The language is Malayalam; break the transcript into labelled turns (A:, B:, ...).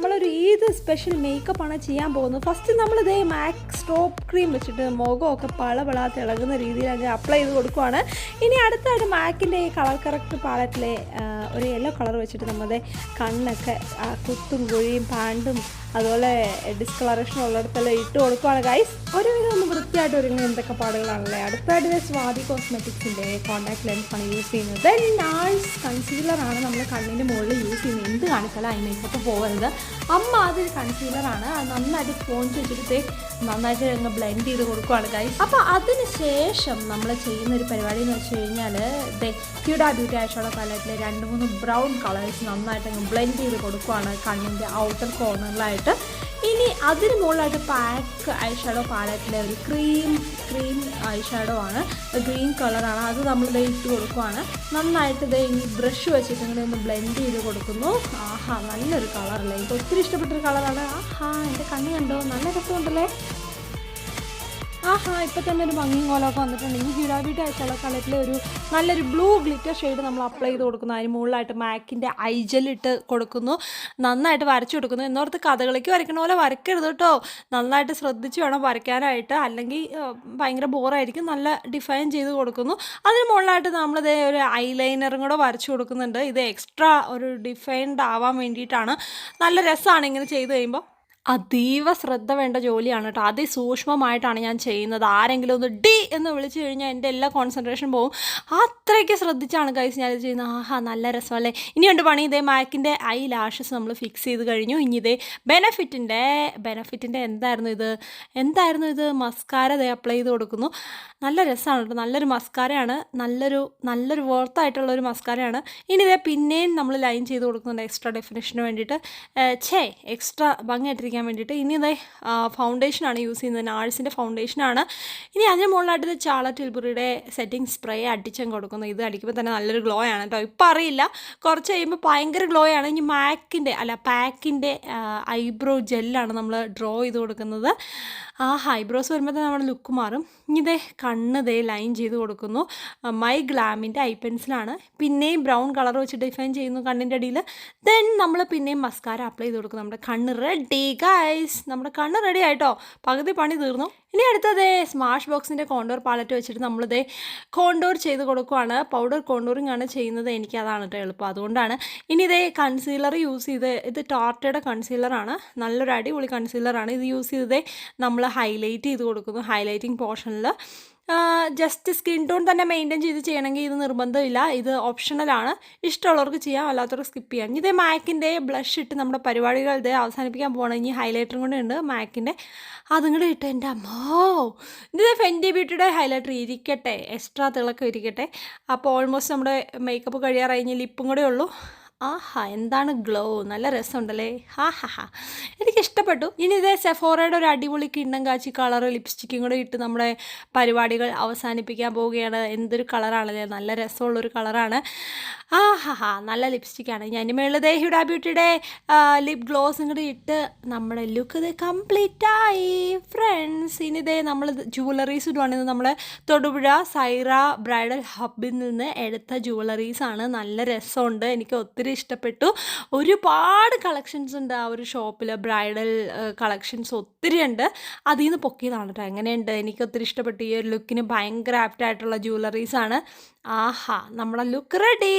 A: നമ്മളൊരു ഏത് സ്പെഷ്യൽ മേക്കപ്പാണ് ചെയ്യാൻ പോകുന്നത്. ഫസ്റ്റ് നമ്മളിതേ മാക് സ്ട്രോപ്പ് ക്രീം വെച്ചിട്ട് മുഖമൊക്കെ പള തിളങ്ങുന്ന രീതിയിൽ അങ്ങ് അപ്ലൈ ചെയ്ത് കൊടുക്കുവാണ്. ഇനി അടുത്തായിട്ട് മാക്കിൻ്റെ ഈ കളർ കറക്റ്റ് പാലറ്റിലെ ഒരു യെല്ലോ കളർ വെച്ചിട്ട് നമ്മുടെ കണ്ണൊക്കെ കുത്തും കുഴിയും പാണ്ടും അതുപോലെ ഡിസ്കളറേഷൻ ഉള്ളിടത്തെല്ലാം ഇട്ട് കൊടുക്കുവാണ് ഗൈസ്. ഒരുവിധം ഒന്ന് വൃത്തിയായിട്ട് ഒരുങ്ങുന്ന എന്തൊക്കെ പാടുകളാണല്ലേ. അടുത്തായിട്ട് സ്വാതി കോസ്മെറ്റിക്സിൻ്റെ കോൺടാക്ട് ലെൻസാണ് യൂസ് ചെയ്യുന്നത്. ദെൻ നാഴ്സ് കൺസീലറാണ് നമ്മൾ കണ്ണിൻ്റെ മുകളിൽ യൂസ് ചെയ്യുന്നത്. എന്ത് കാണിച്ചാലും ഐ മേക്കപ്പ് പോകരുത്. അതൊരു കൺസീലറാണ്. അത് നന്നായിട്ട് സ്പോഞ്ച് വെച്ചിട്ട് നന്നായിട്ട് അങ്ങ് ബ്ലെൻഡ് ചെയ്ത് കൊടുക്കുവാണ് ഗൈസ്. അപ്പോൾ അതിന് ശേഷം നമ്മൾ ചെയ്യുന്നൊരു പരിപാടി എന്ന് വെച്ച് കഴിഞ്ഞാൽ ഹ്യൂഡ ബ്യൂട്ടി ഐഷാഡോ പാലറ്റിൽ 2-3 ബ്രൗൺ കളേഴ്സ് നന്നായിട്ട് അങ്ങ് ബ്ലെൻഡ് ചെയ്ത് കൊടുക്കുവാണ് കണ്ണിൻ്റെ ഔട്ടർ കോർണറിലായിട്ട്. ഇനി അതിന് മുകളിലായിട്ട് പാക്ക് ഐഷാഡോ പാലറ്റിലെ ഒരു ക്രീം ഐഷാഡോ ആണ്, ഗ്രീൻ കളറാണ്. അത് നമ്മൾ ഇട്ട് കൊടുക്കുവാണ്. നന്നായിട്ട് ഇനി ബ്രഷ് വെച്ചിട്ട് ഇങ്ങനെ ഒന്ന് ബ്ലെൻഡ് ചെയ്ത് കൊടുക്കുന്നു. നല്ലൊരു കളറല്ലേ, എനിക്ക് ഒത്തിരി ഇഷ്ടപ്പെട്ടൊരു കളറാണ്. എൻ്റെ കണ്ണ് കണ്ടോ, നല്ല രസമുണ്ടല്ലേ. ഇപ്പോൾ തന്നെ ഒരു ഭംഗിയും കോലമൊക്കെ വന്നിട്ടുണ്ട്. ഈ ഹ്യൂഡ ബ്യൂട്ടി ഐഷാഡോ പാലറ്റിലെ ഒരു നല്ലൊരു ബ്ലൂ ഗ്ലിറ്റർ ഷെയ്ഡ് നമ്മൾ അപ്ലൈ ചെയ്ത് കൊടുക്കുന്നു. അതിന് മുകളിലായിട്ട് മാക്കിൻ്റെ ഐജൽ ഇട്ട് കൊടുക്കുന്നു. നന്നായിട്ട് വരച്ചു കൊടുക്കുന്നു. എന്നോർത്ത് കഥകളിക്ക് വരയ്ക്കണ പോലെ വരയ്ക്കരുത് കേട്ടോ. നന്നായിട്ട് ശ്രദ്ധിച്ച് വേണം വരയ്ക്കാനായിട്ട്, അല്ലെങ്കിൽ ഭയങ്കര ബോറായിരിക്കും. നല്ല ഡിഫൈൻ ചെയ്ത് കൊടുക്കുന്നു. അതിന് മുകളിലായിട്ട് നമ്മളിത് ഒരു ഐലൈനറും കൂടെ വരച്ചു കൊടുക്കുന്നുണ്ട്. ഇത് എക്സ്ട്രാ ഒരു ഡിഫൈൻഡ് ആവാൻ വേണ്ടിയിട്ടാണ്. നല്ല രസമാണ് ഇങ്ങനെ ചെയ്ത് കഴിയുമ്പോൾ. അതീവ ശ്രദ്ധ വേണ്ട ജോലിയാണ് കേട്ടോ. അതിസൂക്ഷ്മമായിട്ടാണ് ഞാൻ ചെയ്യുന്നത്. ആരെങ്കിലും ഒന്ന് ഡി എന്ന് വിളിച്ചു കഴിഞ്ഞാൽ എൻ്റെ എല്ലാ കോൺസെൻട്രേഷൻ പോവും. അത്രയ്ക്ക് ശ്രദ്ധിച്ചാണ് ഗൈസ് ഞാനിത് ചെയ്യുന്നത്. നല്ല രസമല്ലേ. ഇനിയുണ്ട് പണി. ഇതേ മാക്കിൻ്റെ ഐ ലാഷസ് നമ്മൾ ഫിക്സ് ചെയ്ത് കഴിഞ്ഞു. ഇനി ഇതേ ബെനഫിറ്റിൻ്റെ എന്തായിരുന്നു ഇത് മസ്കാര അപ്ലൈ ചെയ്ത് കൊടുക്കുന്നു. നല്ല രസമാണ് കേട്ടോ. നല്ലൊരു മസ്കാരയാണ്. നല്ലൊരു വർത്തായിട്ടുള്ളൊരു മസ്കാരയാണ്. ഇനി ഇതേ പിന്നെയും നമ്മൾ ലൈൻ ചെയ്ത് കൊടുക്കുന്നുണ്ട് എക്സ്ട്രാ ഡെഫിനേഷന് വേണ്ടിയിട്ട്, എക്സ്ട്രാ ഭംഗിയായിട്ടിരിക്കും വേണ്ടിയിട്ട്. ഇനി ഇതേ ഫൗണ്ടേഷനാണ് യൂസ് ചെയ്യുന്നത്. നാഴ്സിൻ്റെ ഫൗണ്ടേഷനാണ്. ഇനി അതിന് മുകളിലായിട്ട് ഇത് ചാർലറ്റ് ടിൽബറിയുടെ സെറ്റിംഗ് സ്പ്രേ അടിച്ചങ്ങ് കൊടുക്കുന്നു. ഇത് അടിക്കുമ്പോൾ തന്നെ നല്ലൊരു ഗ്ലോ ആണ് കേട്ടോ. ഇപ്പം അറിയില്ല, കുറച്ച് കഴിയുമ്പോൾ ഭയങ്കര ഗ്ലോ ആണ്. ഇനി പാക്കിൻ്റെ ഐബ്രോ ജെല്ലാണ് നമ്മൾ ഡ്രോ ചെയ്ത് കൊടുക്കുന്നത്. ഐബ്രോസ് വരുമ്പോൾ തന്നെ നമ്മുടെ ലുക്ക് മാറും. ഇനി ഇതേ കണ്ണ് ലൈൻ ചെയ്ത് കൊടുക്കുന്നു. മൈ ഗ്ലാമിൻ്റെ ഐ പെൻസിലാണ്. പിന്നെയും ബ്രൗൺ കളർ വെച്ച് ഡിഫൈൻ ചെയ്യുന്നു കണ്ണിൻ്റെ അടിയിൽ. ദെൻ നമ്മൾ പിന്നെയും മസ്കാര അപ്ലൈ ചെയ്ത് കൊടുക്കും. നമ്മുടെ കണ്ണ് റെഡി ഗൈസ്. നമ്മുടെ കണ്ണ് റെഡി ആയിട്ടോ. പകുതി പണി തീർന്നു. ഇനി അടുത്തതേ സ്മാഷ് ബോക്സിൻ്റെ കോണ്ടോർ പാലറ്റ് വെച്ചിട്ട് നമ്മളിതേ കോണ്ടോർ ചെയ്ത് കൊടുക്കുവാണ്. പൗഡർ കോണ്ടോറിങ് ആണ് ചെയ്യുന്നത്. എനിക്ക് അതാണ് കേട്ടോ എളുപ്പം, അതുകൊണ്ടാണ്. ഇനി ഇതേ കൺസീലർ യൂസ് ചെയ്ത്, ഇത് ടാർട്ടയുടെ കൺസീലറാണ്. നല്ലൊരു അടിപൊളി കൺസീലറാണ്. ഇത് യൂസ് ചെയ്തതേ നമ്മൾ ഹൈലൈറ്റ് ചെയ്ത് കൊടുക്കുന്നു. ഹൈലൈറ്റിംഗ് പോർഷനിൽ ജസ്റ്റ് സ്കിൻ ടോൺ തന്നെ മെയിൻറ്റെയിൻ ചെയ്ത് ചെയ്യണമെങ്കിൽ ഇത് നിർബന്ധമില്ല. ഇത് ഓപ്ഷണലാണ്. ഇഷ്ടമുള്ളവർക്ക് ചെയ്യാം, അല്ലാത്തവർക്ക് സ്കിപ്പ് ചെയ്യാം. ഇതേ മാക്കിൻ്റെ ബ്ലഷ് ഇട്ട് നമ്മുടെ പരിപാടികൾ അവസാനിപ്പിക്കാൻ പോകണം. ഇനി ഹൈലൈറ്ററും കൂടെ ഉണ്ട് മാക്കിൻ്റെ, അതും കൂടെ ഇട്ട് എൻ്റെ അമ്മോ. ഇത് ഫെൻറ്റി ബ്യൂട്ടിയുടെ ഹൈലൈറ്റർ ഇരിക്കട്ടെ, എക്സ്ട്രാ തിളക്കം ഇരിക്കട്ടെ. അപ്പോൾ ഓൾമോസ്റ്റ് നമ്മുടെ മേക്കപ്പ് കഴിയാറായി. ലിപ്പും കൂടെ ഉള്ളൂ. എന്താണ് ഗ്ലോ, നല്ല രസമുണ്ടല്ലേ. എനിക്കിഷ്ടപ്പെട്ടു. ഇനി ഇതേ സെഫോറയുടെ ഒരു അടിപൊളി കിണ്ണം കാച്ചി കളർ ലിപ്സ്റ്റിക്കും കൂടെ ഇട്ട് നമ്മുടെ പരിപാടികൾ അവസാനിപ്പിക്കാൻ പോവുകയാണ്. എന്തൊരു കളറാണല്ലേ, നല്ല രസമുള്ളൊരു കളറാണ്. നല്ല ലിപ്സ്റ്റിക്കാണ്. ഞാൻ മേളിൽ ഹ്യൂഡ ബ്യൂട്ടിയുടെ ലിപ് ഗ്ലോസും കൂടി ഇട്ട് നമ്മുടെ ലുക്ക് കംപ്ലീറ്റ് ആയി ഫ്രണ്ട്സ്. ഇനി നമ്മൾ ജുവലറീസ് ഇടുവാണ്. ഇത് നമ്മുടെ തൊടുപുഴ സൈറ ബ്രൈഡൽ ഹബിൽ നിന്ന് എടുത്ത ജുവലറീസാണ്. നല്ല രസമുണ്ട്, എനിക്ക് ഒത്തിരി ഇഷ്ടപ്പെട്ടു. ഒരുപാട് കളക്ഷൻസ് ഉണ്ട് ആ ഒരു ഷോപ്പിൽ. ബ്രൈഡൽ കളക്ഷൻസ് ഒത്തിരി ഉണ്ട്. അതിൽ നിന്ന് പൊക്കിയതാണ് കേട്ടോ. എങ്ങനെയുണ്ട്, എനിക്ക് ഒത്തിരി ഇഷ്ടപ്പെട്ടു. ഈ ഒരു ലുക്കിന് ഭയങ്കര ആപ്റ്റായിട്ടുള്ള ജുവലറീസാണ്. നമ്മുടെ ലുക്ക് റെഡി.